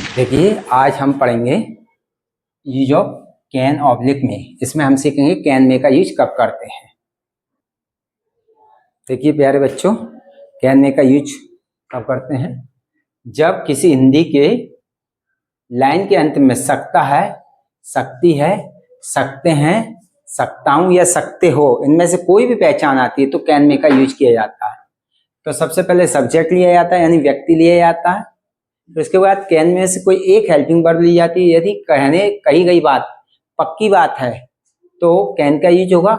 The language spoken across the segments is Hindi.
देखिए आज हम पढ़ेंगे यूज ऑफ कैन ऑब्लिक में। इसमें हम सीखेंगे कैन में का यूज कब करते हैं। देखिए प्यारे बच्चों, कैन में का यूज कब करते हैं? जब किसी हिंदी के लाइन के अंत में सकता है, सकती है, सकते हैं, सकता हूं या सकते हो, इनमें से कोई भी पहचान आती है तो कैन में का यूज किया जाता है। तो सबसे पहले सब्जेक्ट लिया जाता है, यानी व्यक्ति लिया जाता है। तो इसके बाद कैन में से कोई एक हेल्पिंग वर्ब ली जाती है। यदि कही गई बात पक्की बात है तो कैन का यूज होगा,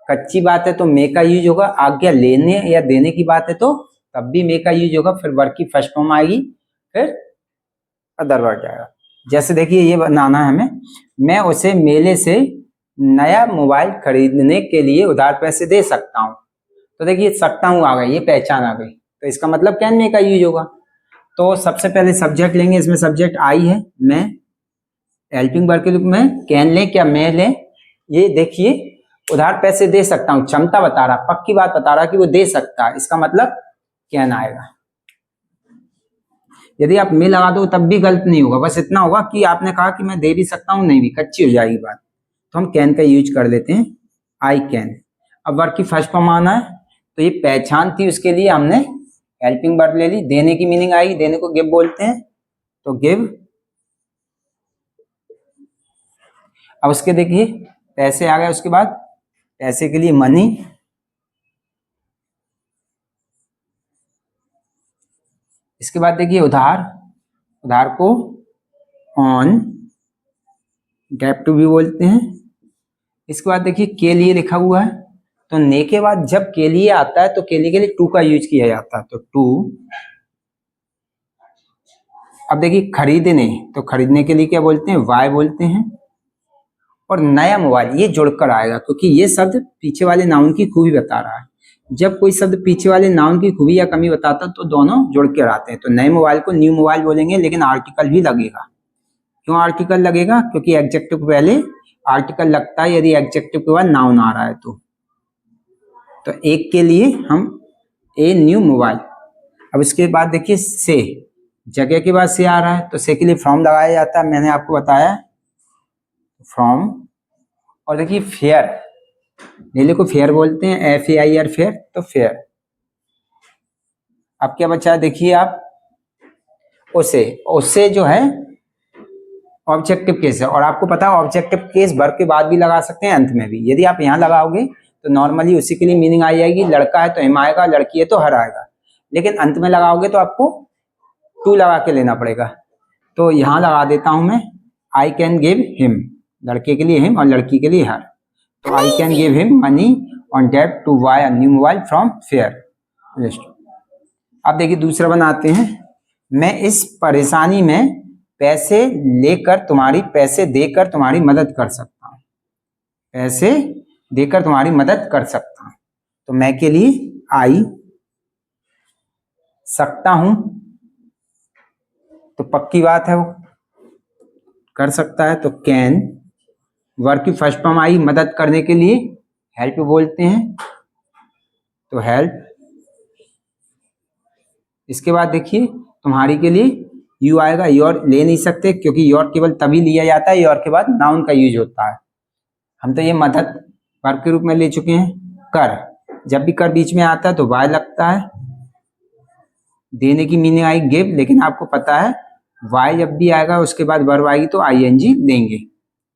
कच्ची बात है तो मे का यूज होगा, आज्ञा लेने या देने की बात है तो तब भी मे का यूज होगा। फिर वर्ब की फर्स्ट फॉर्म आएगी, फिर अदर वर्ब जाएगा। जैसे देखिए ये बनाना है हमें, मैं उसे मेले से नया मोबाइल खरीदने के लिए उधार पैसे दे सकता हूँ। तो देखिए सकता हूँ आ गई, ये पहचान आ गई, तो इसका मतलब कैन में का यूज होगा। तो सबसे पहले सब्जेक्ट लेंगे, इसमें सब्जेक्ट आई है, मैं हेल्पिंग वर्ब के रूप में कैन ले क्या मैं ले। ये देखिए उधार पैसे दे सकता हूँ, क्षमता बता रहा, पक्की बात बता रहा कि वो दे सकता है, इसका मतलब कैन आएगा। यदि आप मे लगा दो तब भी गलत नहीं होगा, बस इतना होगा कि आपने कहा कि मैं दे भी सकता हूँ, नहीं भी कच्ची हो जाएगी बात। तो हम कैन का यूज कर लेते हैं, आई कैन। अब वर्ब की फर्स्ट फॉर्म आना है, तो ये पहचान थी, उसके लिए हमने हेल्पिंग वर्ब ले ली। देने की मीनिंग आई, देने को गिव बोलते हैं, तो गिव। अब उसके देखिए पैसे आ गए, उसके बाद पैसे के लिए मनी। इसके बाद देखिए उधार, उधार को ऑन डेट टू भी बोलते हैं। इसके बाद देखिए के लिए लिखा हुआ है, तो ने के बाद जब के लिए आता है तो के लिए टू का यूज किया जाता है, तो टू। अब देखिए खरीदने, तो खरीदने के लिए क्या बोलते हैं, वाई बोलते हैं। और नया मोबाइल ये जुड़कर आएगा, क्योंकि ये शब्द पीछे वाले नाउन की खूबी बता रहा है। जब कोई शब्द पीछे वाले नाउन की खूबी या कमी बताता तो दोनों जुड़ कर आते हैं। तो नए मोबाइल को न्यू मोबाइल बोलेंगे, लेकिन आर्टिकल भी लगेगा। क्यों आर्टिकल लगेगा? क्योंकि एडजेक्टिव के पहले आर्टिकल लगता है यदि एडजेक्टिव के बाद नाउन आ रहा है तो एक के लिए हम ए न्यू मोबाइल। अब इसके बाद देखिए से, जगह के बाद से आ रहा है, तो से के लिए फ्रॉम लगाया जाता है, मैंने आपको बताया फ्रॉम। और देखिए फेयर, नीले को फेयर बोलते हैं, FAIR फेयर, तो फेयर। अब क्या बचा है देखिए आप, उसे, उससे जो है ऑब्जेक्टिव केस है, और आपको पता है ऑब्जेक्टिव केस वर्ब के बाद भी लगा सकते हैं, अंत में भी। यदि आप यहाँ लगाओगे तो नॉर्मली उसी के लिए मीनिंग आ जाएगी, लड़का है तो हिम आएगा, लड़की है तो हर आएगा। लेकिन अंत में लगाओगे तो आपको टू लगा के लेना पड़ेगा। तो यहाँ लगा देता हूं मैं, आई कैन गिव हिम, लड़के के लिए हिम और लड़की के लिए हर। तो I can give him money on date to buy a new mobile from fair. अब देखिए दूसरा बनाते हैं, मैं इस परेशानी में पैसे देकर तुम्हारी मदद कर सकता हूँ, पैसे देकर तुम्हारी मदद कर सकता हूँ। तो मैं के लिए आई, सकता हूं तो पक्की बात है वो कर सकता है, तो कैन। वर्ब की फर्स्ट फॉर्म आई, मदद करने के लिए हेल्प बोलते हैं, तो हेल्प। इसके बाद देखिए तुम्हारी के लिए यू आएगा, योर ले नहीं सकते क्योंकि योर केवल तभी लिया जाता है, योर के बाद नाउन का यूज होता है। हम तो ये मदद वर्ब के रूप में ले चुके हैं। कर, जब भी कर बीच में आता है तो वाई लगता है। देने की मीनिंग आई गिव, लेकिन आपको पता है वाई जब भी आएगा उसके बाद वर्ब आएगी तो ING लेंगे,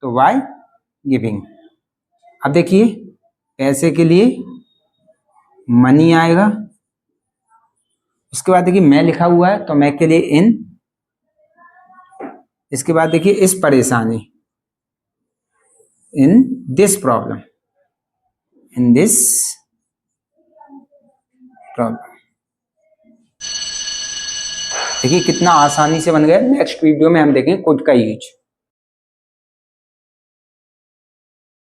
तो वाई गिविंग। अब देखिए पैसे के लिए मनी आएगा। इसके बाद देखिए मैं लिखा हुआ है, तो मैं के लिए इन। इसके बाद देखिए इस परेशानी, in this problem, in this problem. देखिए कितना आसानी से बन गया। नेक्स्ट वीडियो में हम देखेंगे कुड का यूज।